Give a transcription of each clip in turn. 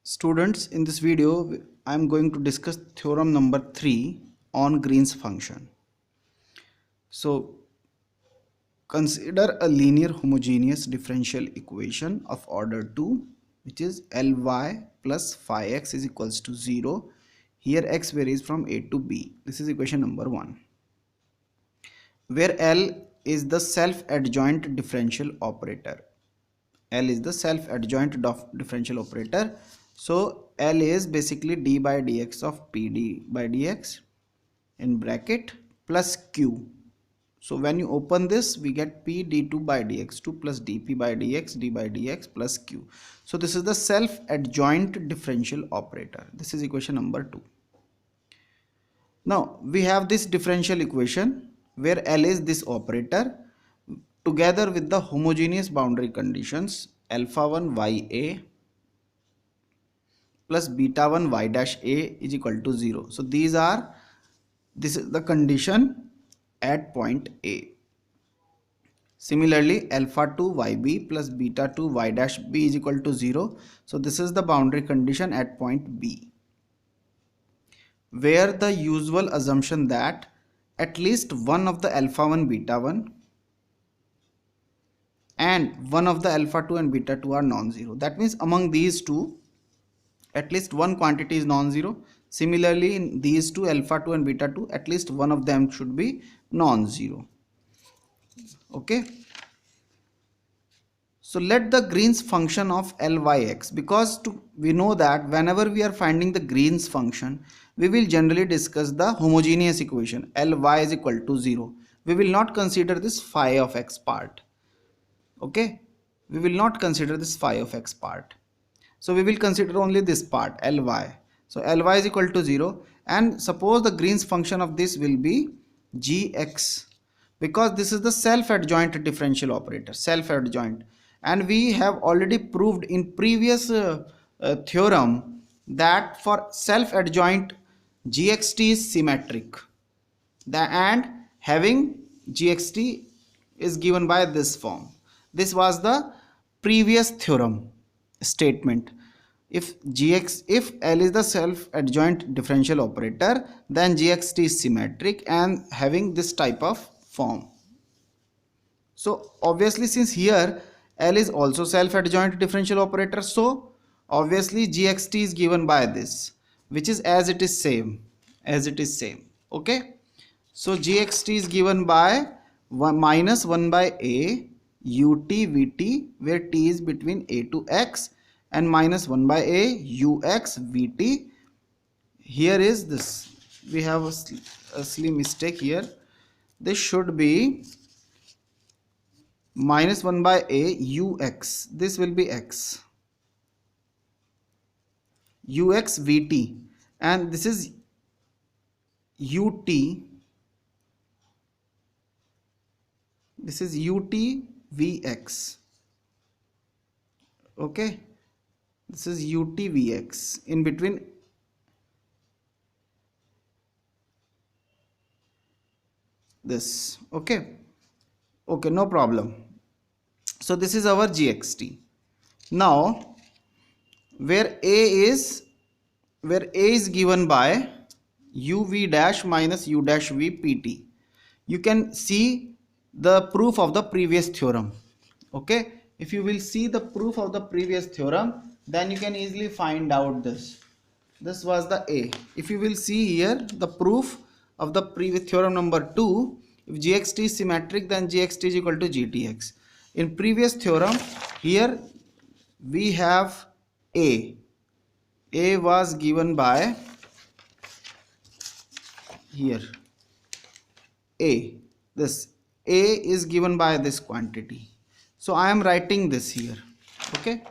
Students, in this video I am going to discuss theorem number 3 on Green's function. So consider a linear homogeneous differential equation of order 2, which is Ly plus phi x is equals to 0. Here x varies from a to b. This is equation number 1, where L is the self-adjoint differential operator. L is the self-adjoint differential operator. So L is basically d by dx of pd by dx in bracket plus q. So when you open this, we get p d2 by dx2 plus dp by dx d by dx plus q. So this is the self-adjoint differential operator. This is equation number 2. Now we have this differential equation where L is this operator together with the homogeneous boundary conditions alpha 1 ya plus beta 1 y dash a is equal to 0. So this is the condition at point A. Similarly, alpha 2 yb plus beta 2 y dash b is equal to 0. So this is the boundary condition at point B, where the usual assumption that at least one of the alpha 1 beta 1 and one of the alpha 2 and beta 2 are non-zero. That means among these two, at least one quantity is non-zero. Similarly, in these two, alpha 2 and beta 2, at least one of them should be non-zero. Okay. So let the Green's function of Lyx, because we know that whenever we are finding the Green's function, we will generally discuss the homogeneous equation Ly is equal to 0. We will not consider this phi of x part. Okay, we will not consider this phi of x part. So we will consider only this part Ly. So Ly is equal to 0, and suppose the Green's function of this will be gx, because this is the self-adjoint differential operator, self-adjoint, and we have already proved in previous theorem that for self-adjoint gxt is symmetric, and having gxt is given by this form. This was the previous theorem statement. If L is the self-adjoint differential operator, then gxt is symmetric and having this type of form. So obviously, since here L is also self-adjoint differential operator, so obviously gxt is given by this, which is as it is same. Okay, so gxt is given by minus 1 by a ut vt, where t is between a to x, and minus 1 by a ux vt. Here is this, we have a slim mistake here. This should be minus 1 by a ux, this will be x, ux vt, and this is ut, this is ut vx. Okay, this is ut vx in between this. Okay, no problem. So this is our gxt. Now where a is given by uv dash minus u dash v pt, you can see the proof of the previous theorem. Okay, if you will see the proof of the previous theorem, then you can easily find out this was the a. If you will see here the proof of the previous theorem number 2, if gxt is symmetric, then gxt is equal to gtx. In previous theorem, here we have a was given by here this a is given by this quantity. So I am writing this here. Okay,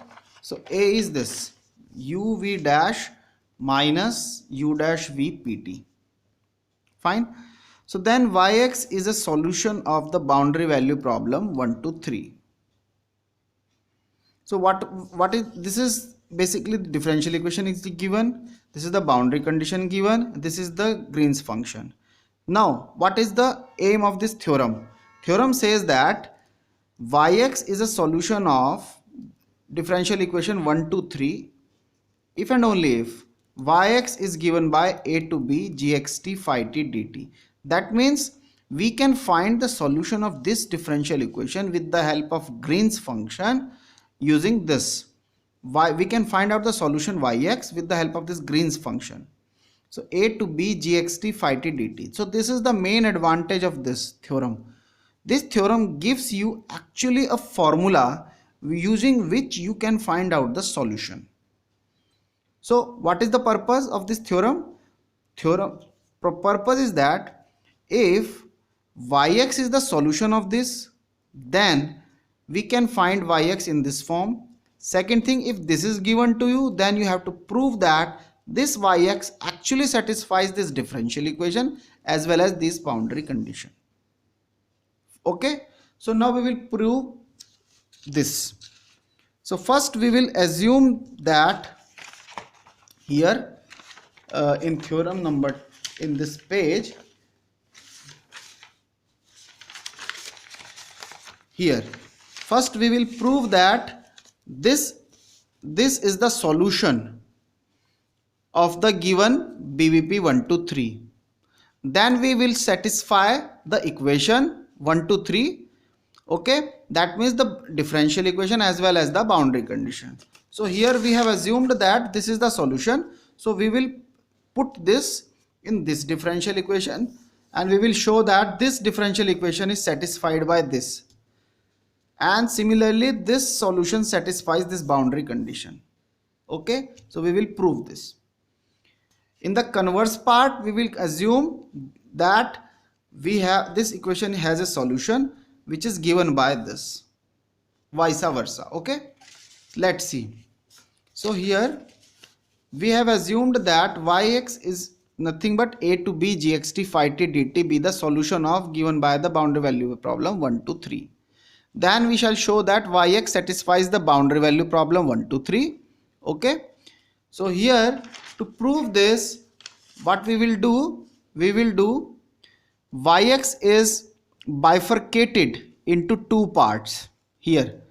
so a is this uv dash minus u dash v pt. Fine. So then yx is a solution of the boundary value problem 1 to 3. So what is this? Is basically the differential equation is given, this is the boundary condition given, this is the Green's function. Now what is the aim of this theorem? Theorem says that yx is a solution of differential equation 1 to 3 if and only if yx is given by a to b gxt phi t dt. That means we can find the solution of this differential equation with the help of Green's function using this. We can find out the solution yx with the help of this Green's function. So a to b gxt phi t dt. So this is the main advantage of this theorem. This theorem gives you actually a formula using which you can find out the solution. So what is the purpose of this theorem? Purpose is that if yx is the solution of this, then we can find yx in this form. Second thing, if this is given to you, then you have to prove that this yx actually satisfies this differential equation as well as this boundary condition. Okay, so now we will prove this. So first we will assume that here in theorem number in this page, here first we will prove that this is the solution of the given BVP 1 to 3. Then we will satisfy the equation 1 to 3. Okay, that means the differential equation as well as the boundary condition. So here we have assumed that this is the solution. So we will put this in this differential equation and we will show that this differential equation is satisfied by this. And similarly, this solution satisfies this boundary condition. Okay, so we will prove this. In the converse part, we will assume that we have this equation has a solution which is given by this, vice versa. Okay, let's see. So here we have assumed that yx is nothing but a to b gxt phi t dt be the solution of given by the boundary value problem 1 to 3. Then we shall show that yx satisfies the boundary value problem 1 to 3. Okay, so here to prove this, what we will do yx is bifurcated into two parts here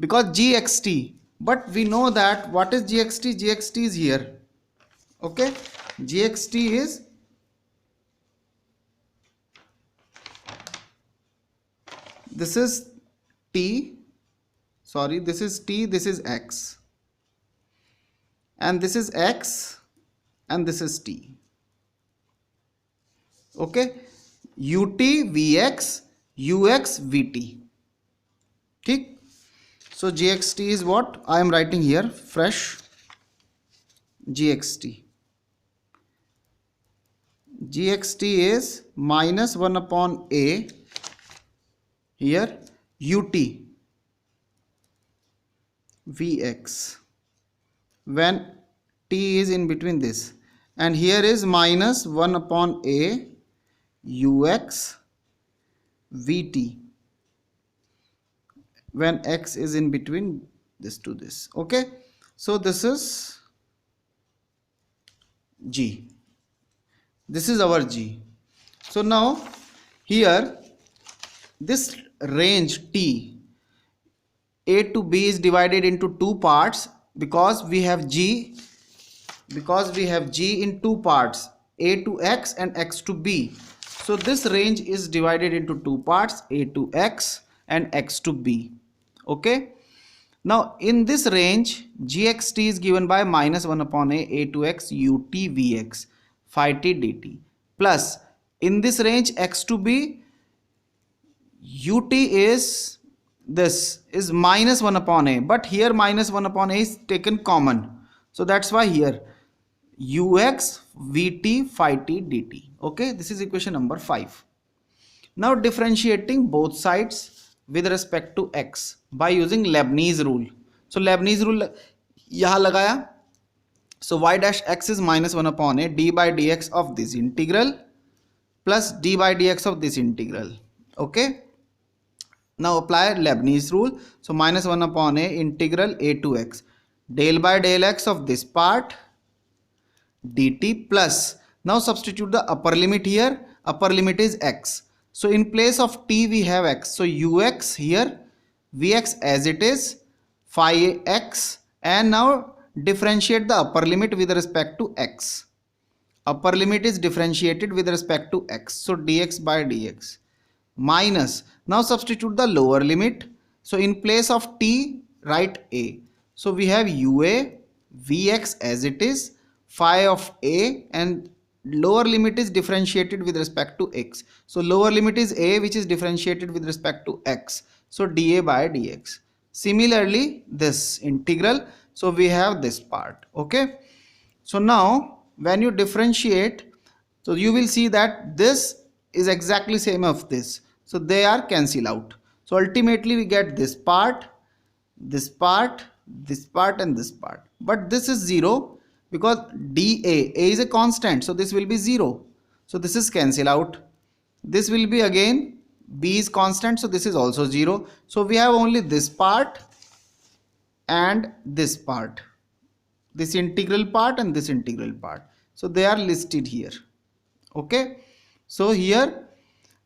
because gxt, but we know that what is gxt is here. Okay, gxt is this is t, sorry, this is t, this is x, and this is x, and this is t. Okay, ut vx ux vt. ठीक, so gxt is what I am writing here, fresh gxt is minus 1 upon a here ut vx when t is in between this, and here is minus 1 upon a ux vt when x is in between this to this. Okay, so this is g, this is our g. So now here this range t, a to b is divided into two parts because we have g in two parts, a to x and x to b. So this range is divided into two parts, a to x and x to b. Okay, now in this range gxt is given by minus 1 upon a to x ut vx phi t dt, plus in this range x to b ut is this is minus 1 upon a, but here minus 1 upon a is taken common, so that's why here ux vt phi t dt. Okay, this is equation number 5. Now differentiating both sides with respect to x by using Leibniz rule. So Leibniz rule यहाँ लगाया, so y dash x is minus 1 upon a d by dx of this integral plus d by dx of this integral. Okay, now apply Leibniz rule. So minus 1 upon a integral a to x del by del x of this part dt plus, now substitute the upper limit here, upper limit is x, so in place of t we have x, so ux here, vx as it is, phi x, and now differentiate the upper limit with respect to x. Upper limit is differentiated with respect to x. So dx by dx minus, now substitute the lower limit. So in place of t, write a. So we have ua, vx as it is, phi of a, and lower limit is differentiated with respect to x. So lower limit is a, which is differentiated with respect to x. So dA by dx. Similarly, this integral, so we have this part. Okay. So now when you differentiate, so you will see that this is exactly same of this. So they are cancel out. So ultimately we get this part, this part, this part, and this part. But this is 0 because dA, a is a constant. So this will be 0. So this is cancel out. This will be again, b is constant. So this is also 0. So we have only this part and this part. This integral part and this integral part. So they are listed here. Okay. So here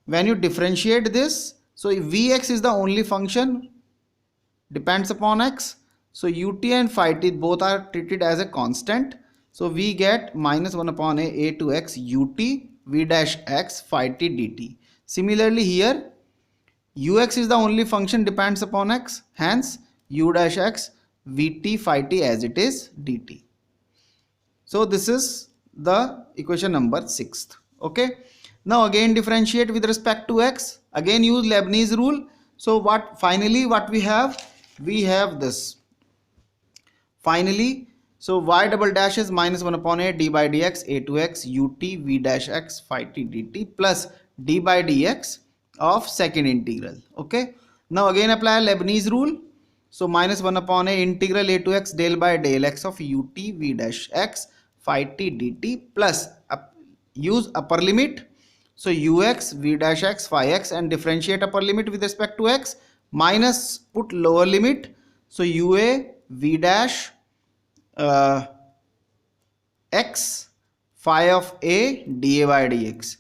when you differentiate this, so if Vx is the only function depends upon x, so ut and phi t both are treated as a constant. So we get minus 1 upon a to x ut v dash x phi t dt. Similarly here ux is the only function depends upon x, hence u dash x vt phi t as it is dt. So this is the equation number 6th. Okay. Now again differentiate with respect to x. Again use Leibniz rule. So what finally what we have? We have this. Finally, so y double dash is minus 1 upon a d by dx a to x ut v dash x phi t dt plus d by dx of second integral. Okay. Now again apply Leibniz rule. So minus 1 upon a integral a to x del by del x of ut v dash x phi t dt plus use upper limit. So ux v dash x phi x and differentiate upper limit with respect to x minus put lower limit. So ua v dash x phi of a da by dx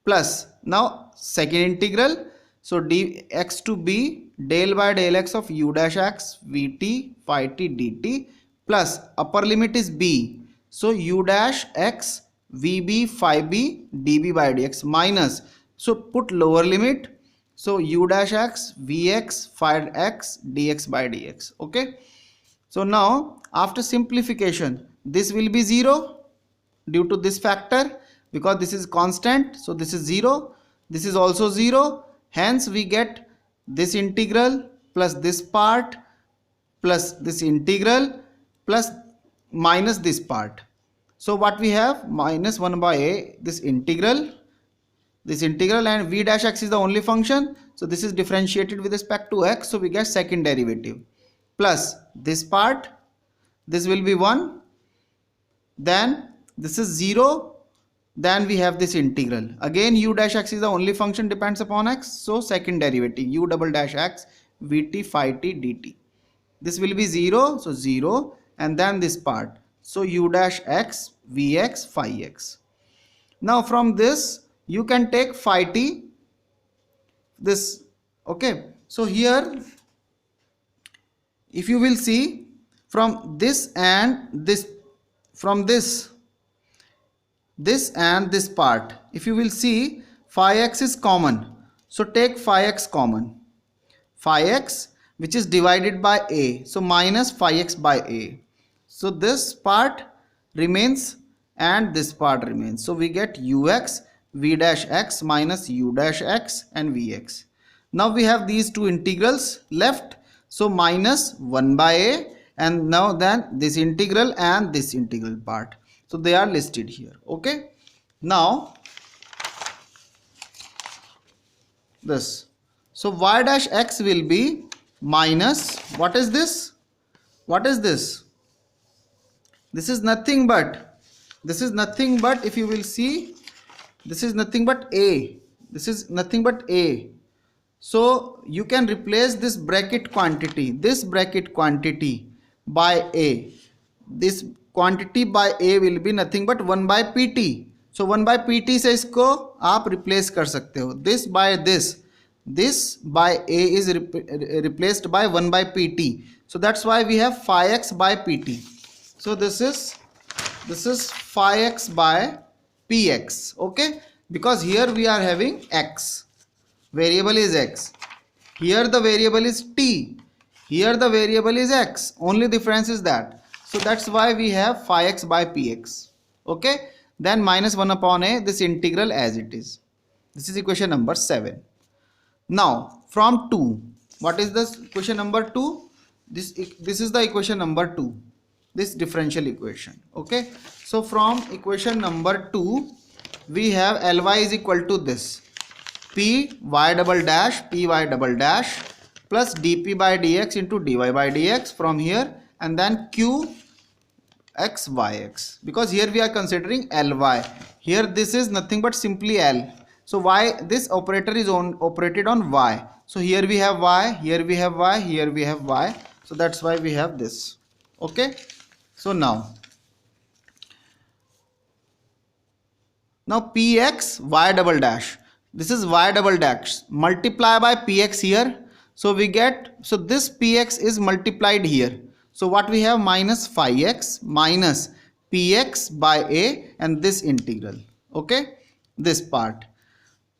plus now second integral. So dx to b del by del x of u dash x vt phi t dt plus upper limit is b. So u dash x vb phi b db by dx minus, so put lower limit. So u dash x vx phi x dx by dx. Okay. So now after simplification this will be 0 due to this factor because this is constant. So this is 0. This is also 0. Hence we get this integral plus this part plus this integral plus minus this part. So what we have minus 1 by a this integral and v dash x is the only function. So this is differentiated with respect to x. So we get second derivative plus this part, this will be 1, then this is 0, then we have this integral. Again u dash x is the only function depends upon x. So second derivative u double dash x vt phi t dt. This will be 0, so 0, and then this part. So u dash x vx phi x. Now from this you can take phi t this. Okay. So here if you will see from this and this, from this and this part, if you will see phi x is common. So take phi x common. Phi x which is divided by a. So minus phi x by a. So this part remains and this part remains. So we get ux v dash x minus u dash x and vx. Now we have these two integrals left. So minus 1 by a, and now then this integral and this integral part. So they are listed here. Okay. Now this. So y dash x will be minus, what is this? What is this? This is nothing but, if you will see, this is nothing but a. This is nothing but a. So you can replace this bracket quantity by a. This quantity by a will be nothing but 1 by pt. So 1 by pt से इसको आप replace कर सकते हो. This by this by a is replaced by 1 by pt. So that's why we have phi x by pt. So this is phi x by px. Okay, because here we are having x, variable is x, here the variable is t, here the variable is x, only difference is that. So that's why we have phi x by px. Okay, then minus 1 upon a, this integral as it is. This is equation number 7. Now from 2, what is this equation number 2? This is the equation number 2, this differential equation. Okay, so from equation number 2 we have Ly is equal to this py double dash py double dash plus dp by dx into dy by dx from here, and then q x yx, because here we are considering Ly. Here this is nothing but simply L. So y, this operator is operated on y. So here we have y, here we have y, here we have y. So that's why we have this. Okay. So now px y double dash, this is y double dash, multiply by px here. So we get, so this px is multiplied here. So what we have, minus phi x minus px by a, and this integral. Okay, this part.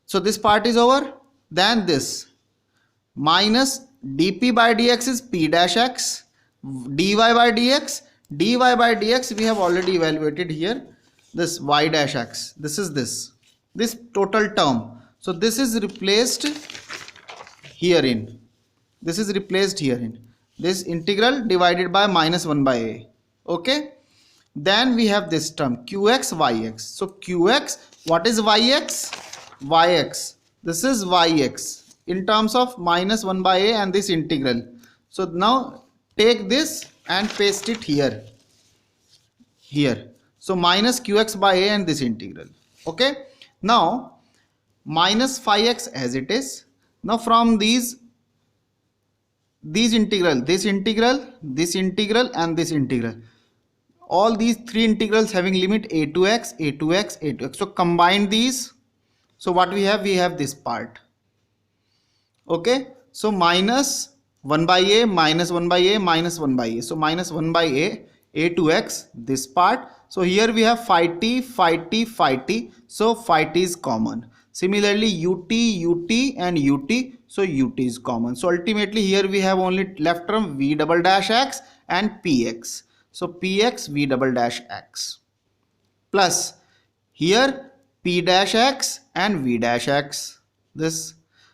So this part is over. Then this minus dp by dx is p dash x, dy by dx, dy by dx we have already evaluated here, this y dash x, this is this total term. So this is replaced herein, this is replaced herein, this integral divided by minus 1 by a. Okay, then we have this term qx yx. So qx, what is yx? Yx, this is yx in terms of minus 1 by a and this integral. So now take this and paste it here. So minus qx by a and this integral. Okay, now minus phi x as it is. Now from these integral, this integral, this integral and this integral, all these three integrals having limit a to x, a to x, a to x. So combine these. So what we have this part. Okay, so minus 1 by a, minus 1 by a, minus 1 by a. So minus 1 by a to x, this part. So here we have phi t, phi t, phi t. So phi t is common. Similarly ut, ut and ut. So ut is common. So ultimately here we have only left term v double dash x and px. So px v double dash x plus here p dash x and v dash x. This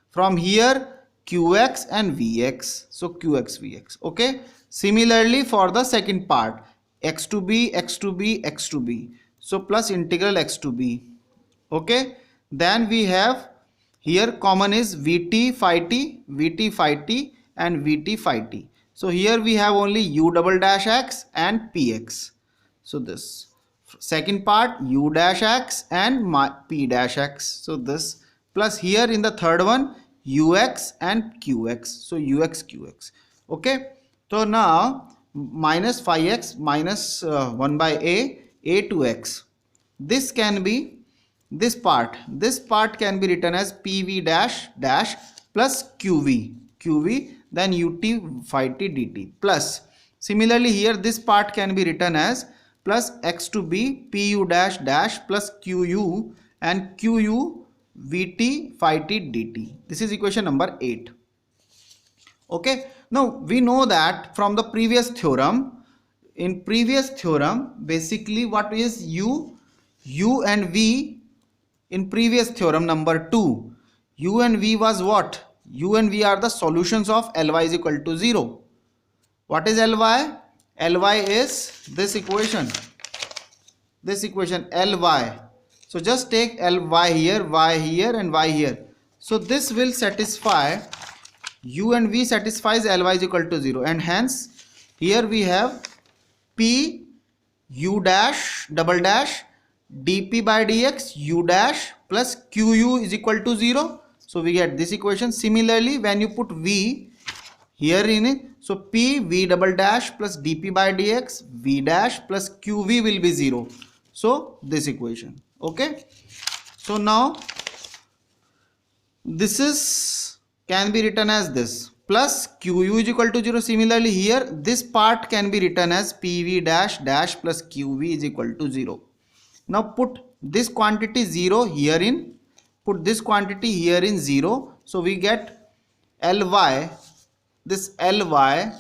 from here qx and vx. So qx vx. Okay. Similarly for the second part, x to b, x to b, x to b. So plus integral x to b. Okay. Then we have here common is vt phi t, vt phi t and vt phi t. So here we have only u double dash x and px. So this second part u dash x and p dash x. So this plus here in the third one ux and qx. So ux qx. Okay. So now minus phi x minus 1 by a to x. This can be, this part can be written as pv dash dash plus qv then ut phi t dt plus. Similarly here this part can be written as plus x to b pu dash dash plus qu and qu vt phi t dt. This is equation number 8. Okay, now we know that from the previous theorem, in previous theorem basically what is u and v. In previous theorem number 2, u and v was what? U and v are the solutions of Ly is equal to 0. What is Ly? Ly is this equation Ly. So just take Ly here, y here and y here. So this will satisfy, u and v satisfies Ly is equal to 0, and hence here we have p u dash double dash dp by dx u dash plus qu is equal to 0. So we get this equation. Similarly when you put v here in it, so p v double dash plus dp by dx v dash plus qv will be 0. So this equation. Okay, so now this is can be written as this plus QU is equal to 0. Similarly here this part can be written as PV dash dash plus QV is equal to 0. Now put this quantity 0 here in, put this quantity here in 0. So we get Ly, this Ly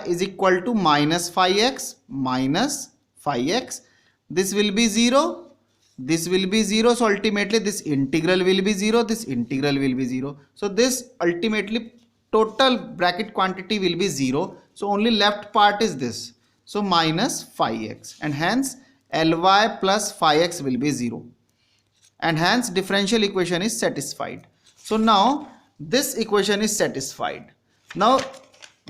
is equal to minus 5x minus 5x. This will be 0. This will be 0. So ultimately this integral will be 0. This integral will be 0. So this ultimately total bracket quantity will be 0. So only left part is this. So minus 5x, and hence Ly plus 5x will be 0. And hence differential equation is satisfied. So now this equation is satisfied. Now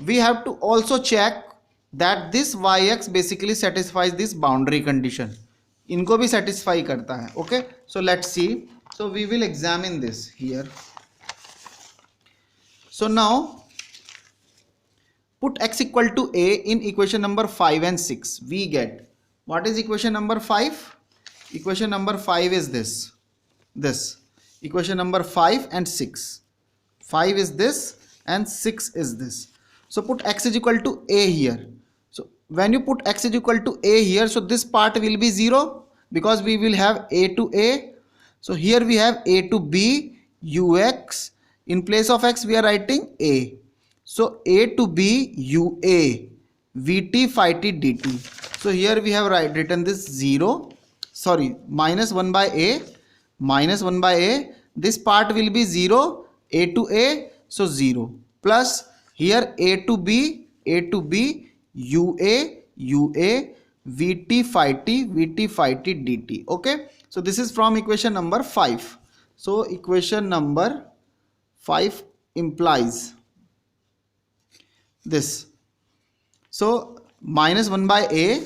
we have to also check that this yx basically satisfies this boundary condition. इनको भी satisfy करता है. Okay, so let's see. So we will examine this here. So now put x equal to a in equation number 5 and 6. We get, what is equation number 5? Equation number 5 is this. Equation number 5 and 6. 5 is this and 6 is this. So put x is equal to a here. So when you put x is equal to a here, so this part will be 0 because we will have a to a. So here we have a to b ux. In place of x we are writing a. So a to b ua vt phi t dt. So here we have written this 0, sorry, minus 1 by a, minus 1 by a. This part will be 0, a to a, so 0, plus here a to b ua vt phi t dt. Okay, so this is from equation number 5. So equation number 5 implies this. So minus 1 by a,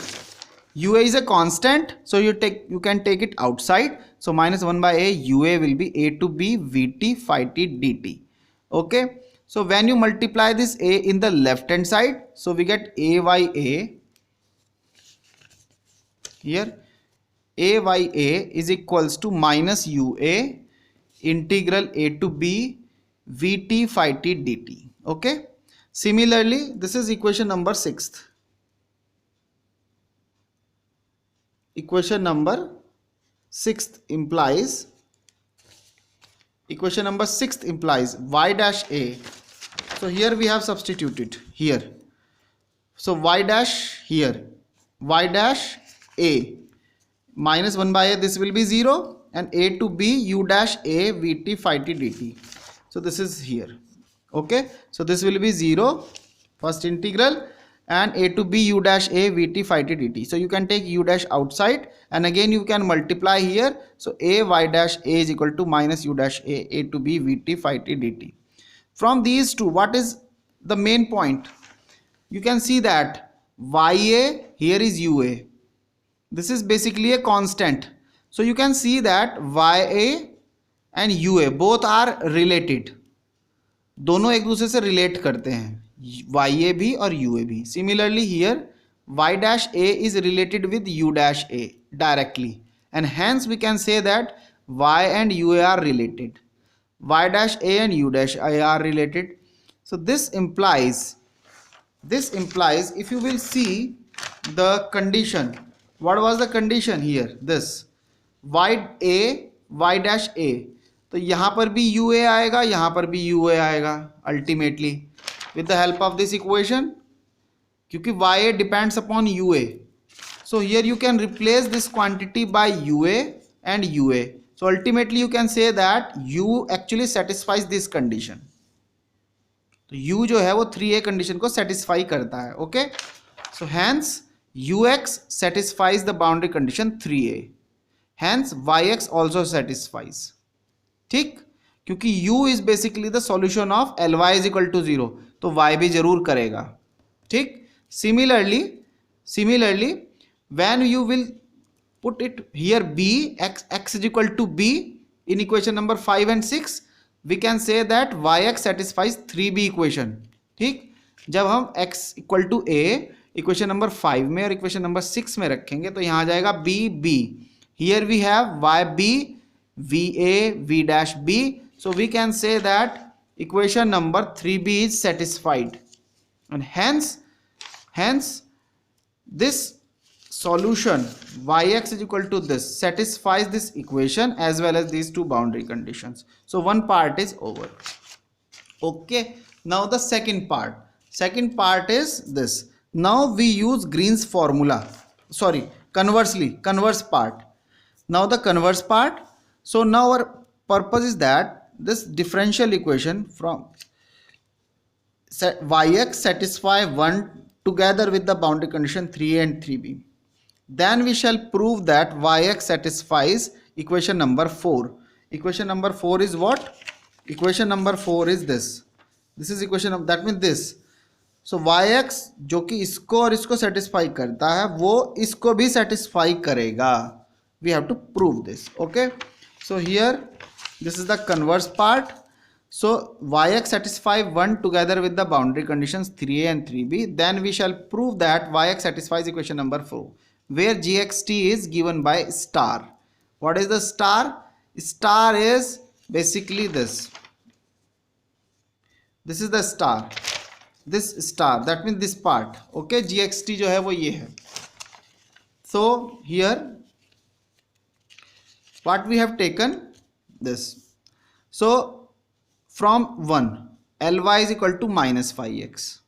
ua is a constant, so you can take it outside. So minus 1 by a, ua will be a to b vt phi t dt. Okay, so when you multiply this a in the left hand side, so we get a by a here. A by a is equals to minus ua integral a to b vt phi t dt. Okay, similarly this is equation number 6th. Equation number 6th implies, equation number 6th implies y dash a. So here we have substituted here. So y dash here, y dash a minus 1 by a, this will be 0, and a to b u dash a vt phi t dt. So this is here. Okay, so this will be 0 first integral, and a to b u dash a vt phi t dt. So you can take u dash outside, and again you can multiply here. So a y dash a is equal to minus u dash a to b vt phi t dt. From these two, what is the main point? You can see that ya here is ua. This is basically a constant. So you can see that ya and ua both are related. दोनों एक दूसरे से relate करते हैं, ya भी और ua भी. Similarly here y dash a is related with u dash a directly, and hence we can say that y and ua are related. Y dash a and u dash a are related. So this implies if you will see the condition, what was the condition here? This y dash a, तो यहाँ पर भी ua आएगा, यहाँ पर भी ua आएगा ultimately with the help of this equation, क्योंकि ya depends upon ua. So here you can replace this quantity by ua and ua. So ultimately you can say that u actually satisfies this condition. तो u जो है वो 3a condition को satisfy करता है. Okay, so hence ux satisfies the boundary condition 3a. Hence yx also satisfies. ठीक, क्योंकि u is basically the solution of ly is equal to 0, तो y भी जरूर करेगा. ठीक, similarly when you will put it here b, x is equal to b in equation number 5 and 6, we can say that yx satisfies 3b equation. ठीक, जब हम x equal to a equation number 5 में और equation number 6 में रखेंगे तो यहाँ आ जाएगा b. Here we have yb va v dash b, so we can say that equation number 3b is satisfied, and hence this solution yx is equal to this satisfies this equation as well as these two boundary conditions. So one part is over. Okay, now the second part is this. Now we use Green's formula, sorry, converse part. Now the converse part. So now our purpose is that this differential equation from yx satisfy 1 together with the boundary condition 3a and 3b. Then we shall prove that yx satisfies equation number 4. Equation number 4 is what? Equation number 4 is this. This is equation of, that means this. So yx जो कि इसको और इसको satisfy करता है वो इसको भी satisfy करेगा. We have to prove this. Okay. So here this is the converse part. So yx satisfy 1 together with the boundary conditions 3a and 3b. Then we shall prove that yx satisfies equation number 4, where gxt is given by star. What is the star? Star is basically this. This is the star. This star, that means this part. Okay, gxt जो है वो ये है. So here what we have taken this. So from 1 ly is equal to minus 5x.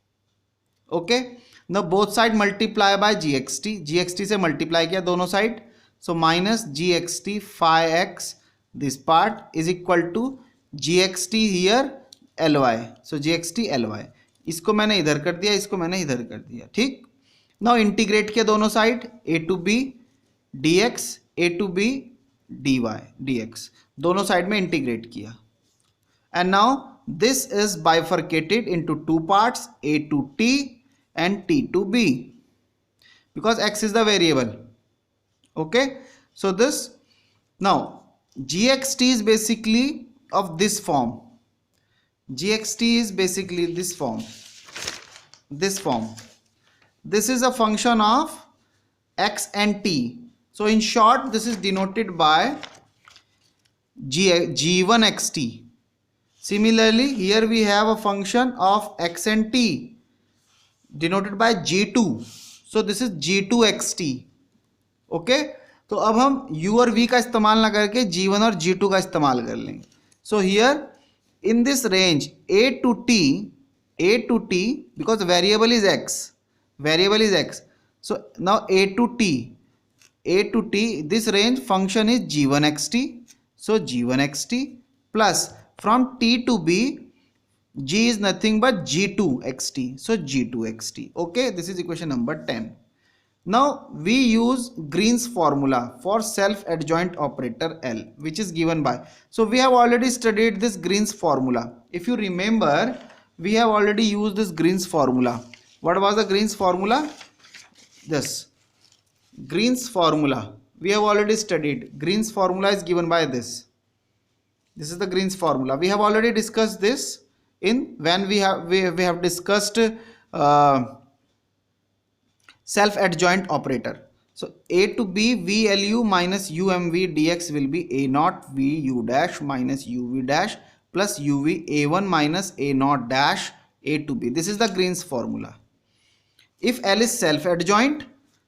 Okay, now both side multiply by gxt से multiply किया दोनों side. So minus gxt 5x, this part is equal to gxt here ly. So gxt ly, इसको मैंने इधर कर दिया, इसको मैंने इधर कर दिया. ठीक. नाउ इंटीग्रेट किया दोनों side, a to b dx, a to b dy dx, दोनों साइड में इंटीग्रेट किया. And now this is bifurcated into two parts, a to t and t to b, because x is the variable. Okay, so this, now gxt is basically of this form. Gxt is basically this form. This is a function of x and t. So in short, this is denoted by g1xt. Similarly, here we have a function of x and t denoted by g2. So this is g2xt. Okay, तो अब हम u और v का इस्तेमाल ना करके g1 और g2 का इस्तेमाल कर लेंगे. So here in this range a to t, because variable is x, so now a to t, this range function is g1xt. So g1xt plus from t to b, g is nothing but g2xt. So g2xt. Okay, this is equation number 10. Now we use Green's formula for self-adjoint operator L, which is given by. So we have already studied this Green's formula. If you remember, we have already used this Green's formula. What was the Green's formula? This Green's formula we have already studied. Green's formula is given by this. This is the Green's formula. We have already discussed this in when we have discussed self-adjoint operator. So a to b vlu minus umv dx will be a naught vu dash minus uv dash plus uv a1 minus a naught dash a to b. This is the Green's formula. If L is self-adjoint,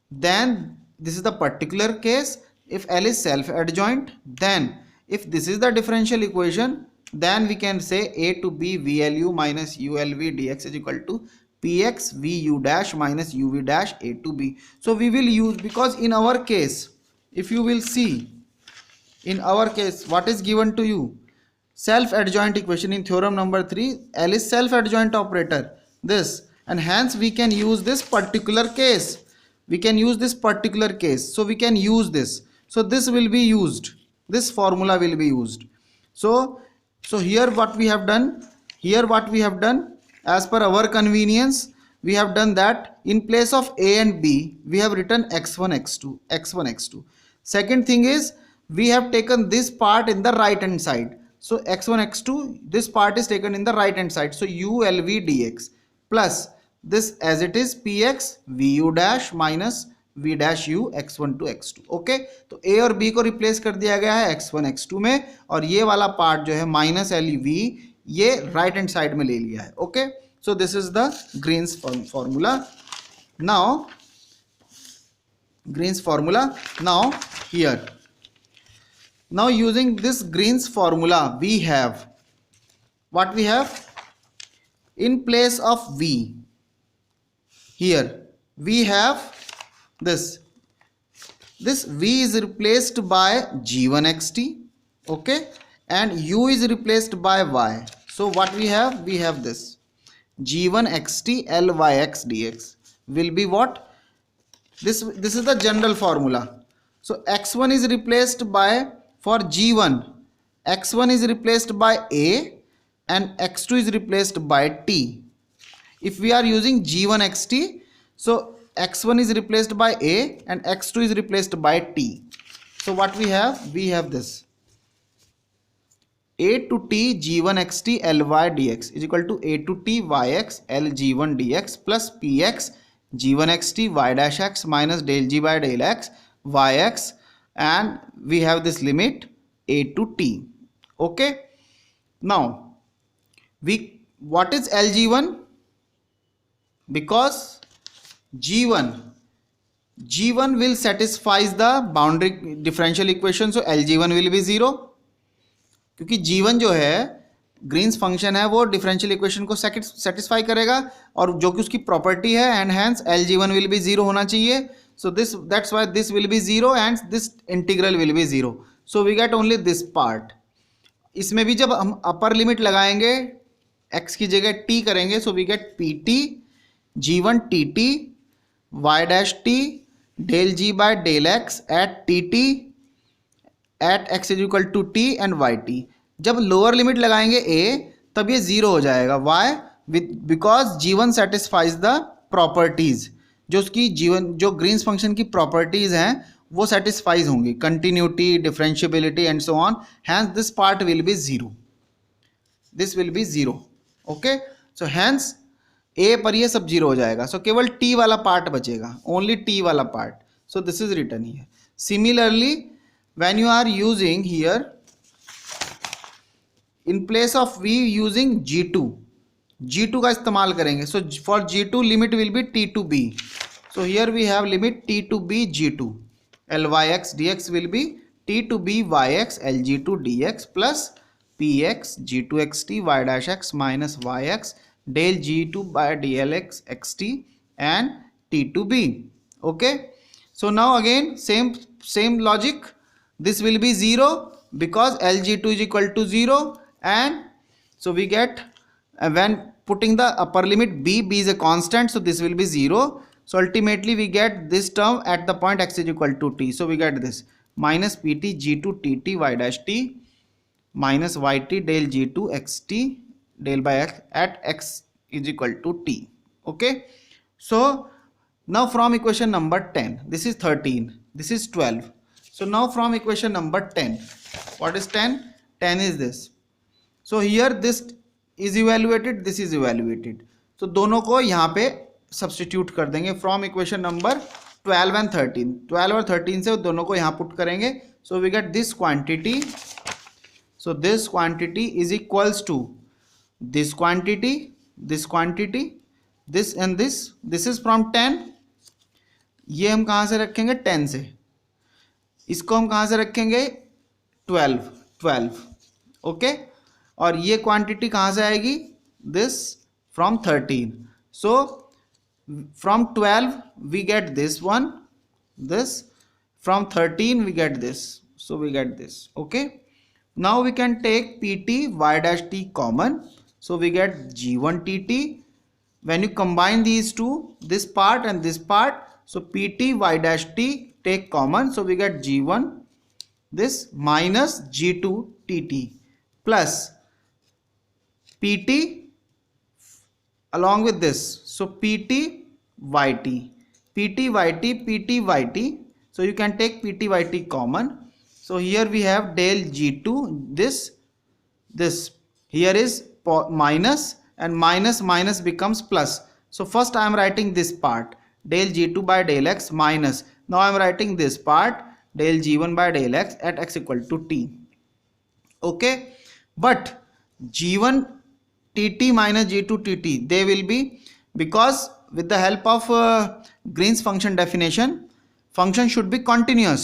then this is the particular case. If L is self-adjoint, then if this is the differential equation, then we can say a to b vlu minus ulv dx is equal to px vu dash minus uv dash a to b. So we will use, because in our case, if you will see, in our case what is given to you, self-adjoint equation in theorem number 3, L is self-adjoint operator, this, and hence we can use this particular case. So we can use this. So this will be used, this formula will be used. So here what we have done, as per our convenience, we have done that in place of a and b, we have written x1 x2. Second thing is, we have taken this part in the right hand side. So x1 x2, this part is taken in the right hand side. So ulv dx plus this as it is px vu dash minus v dash u x1 to x2. Okay, तो a और b को replace कर दिया गया है x1 x2 में, और ये वाला पार्ट जो है माइनस एल वी, ये राइट हैंड साइड में ले लिया है. Okay, so this is the Green's formula. Now Green's formula. Now here, now using this Green's formula, we have what we have in place of V. Here we have this V is replaced by G1xt, okay, and U is replaced by Y. So what we have this G1xt Lyx dx will be what? This is the general formula. So x1 is replaced by, for G1, x1 is replaced by A and x2 is replaced by T. If we are using G1xt, so x1 is replaced by A and x2 is replaced by T. So what we have this A to T G1xt Ly dx is equal to A to T Yx Lg1 dx plus Px G1xt y dash x minus del g by del x yx, and we have this limit a to t. Okay, now what is Lg1? Because G1 will satisfy the boundary differential equation, so Lg1 will be 0. क्योंकि G1 जो है Green's function है वो differential equation को satisfy करेगा और जो कि उसकी प्रॉपर्टी है, and hence Lg1 will be 0 होना चाहिए. So that's why this will be 0 and this integral will be 0. So we get only this part. इसमें भी जब हम अपर लिमिट लगाएंगे x की जगह t करेंगे, so we get pt G1 tt y dash t del g by del x at tt at x is equal to t and yt. जब lower limit लगाएंगे a तब ये 0 हो जाएगा. Why? Because G1 satisfies the properties, जो उसकी जो Green's function की प्रॉपर्टीज हैं वो सेटिस्फाइज होंगी, continuity, differentiability and so on. Hence this part will be 0. This will be 0. Okay, so hence a पर ये सब 0 हो जाएगा. सो केवल t वाला पार्ट बचेगा, ओनली t वाला part. So this is written here. Similarly when you are using here in place of v using G2 का इस्तेमाल करेंगे. so for G2 limit will be t to b. so here we have limit t to b G2 Lyx dx will be t to b yx Lg2 dx plus px G2xt y dash x minus yx del G2 by dlx xt and t to b. okay, so now again same logic. This will be 0 because Lg2 is equal to 0, and so we get when putting the upper limit b is a constant, so this will be 0. so ultimately we get this term at the point x is equal to t. so we get this minus pt G2 tt y dash t minus yt del G2 xt del by x at x is equal to t. okay, so now from equation number 10, this is 13, this is 12. so now from equation number 10, what is 10? 10 is this. so here this is evaluated, this is evaluated. so दोनों को यहाँ पे substitute कर देंगे from equation number 12 and 13. 12 और 13 से दोनों को यहाँ पुट करेंगे. So we get this quantity. So this quantity is equals to this quantity, this quantity, this and this is from 10. ये हम कहाँ से रखेंगे? 10 से. इसको हम कहाँ से रखेंगे? 12. ओके, और ये क्वांटिटी कहाँ से आएगी? This from 13. So from 12 we get this one, this from 13 we get this, so we get this. okay, now we can take pt y dash t common, so we get G1 tt. when you combine these two, this part and this part, so pt y dash t take common, so we get G1 this minus G2 tt plus pt along with this, so pt yt, pt yt, pt yt. so you can take pt yt common. so here we have del G2, this here is minus, and minus becomes plus. so first I am writing this part del G2 by del x minus, now I am writing this part del G1 by del x at x equal to t. okay, but G1 tt minus g to tt, they will be, because with the help of Green's function definition, function should be continuous.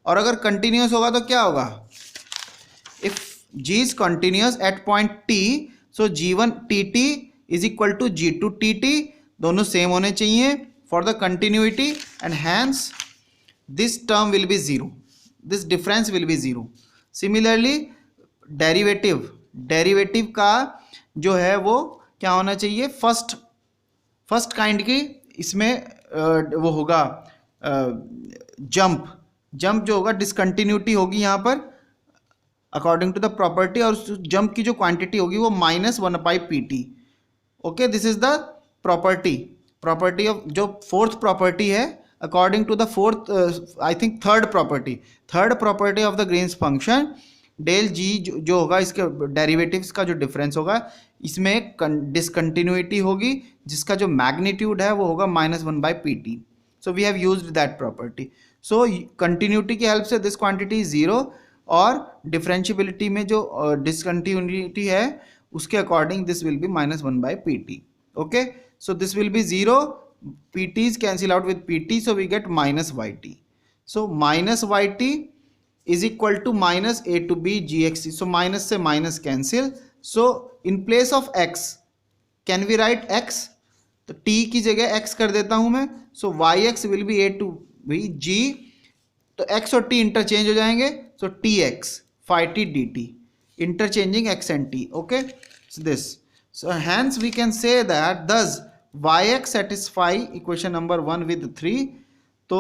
और अगर continuous होगा तो क्या होगा? If g is continuous at point t, so g1 tt is equal to g2 tt, दोनों same होने चाहिए for the continuity, and hence this term will be zero, this difference will be zero. Similarly derivative का जो है वो क्या होना चाहिए? फर्स्ट काइंड की इसमें वो होगा जंप जो होगा, डिसकंटिन्यूटी होगी यहाँ पर अकॉर्डिंग टू द प्रॉपर्टी, और उस जंप की जो क्वांटिटी होगी वो -1/pt. Okay, this is the property of जो फोर्थ प्रॉपर्टी है according to the fourth, I think third property of the Green's function. Del G जो होगा, इसके डेरिवेटिव्स का जो डिफरेंस होगा, इसमें डिसकंटिन्यूटी होगी जिसका जो मैग्नीट्यूड है वो होगा -1/pt. So we have used that property. So continuity की हेल्प से दिस क्वांटिटी जीरो, और डिफरेंशियबिलिटी में जो डिसकंटिन्यूटी है उसके according this will be -1/pt. Okay, so this will be zero, pt's cancel out with pt, so we get -yt. So -yt is equal to -a to b gxt. So minus से minus cancel. So in place of x can we write x? तो t की जगह x कर देता हूं मैं. So yx will be a to b g. तो x और t इंटरचेंज हो जाएंगे. So tx phi t dt, interchanging x and t. Okay, so this. So hence we can say that thus yx satisfy equation number 1 with 3. तो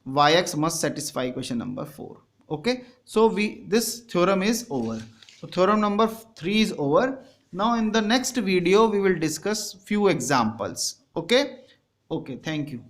yx must satisfy equation number 4. Okay, so this theorem is over. So theorem number 3 is over. Now in the next video we will discuss few examples. Okay, thank you.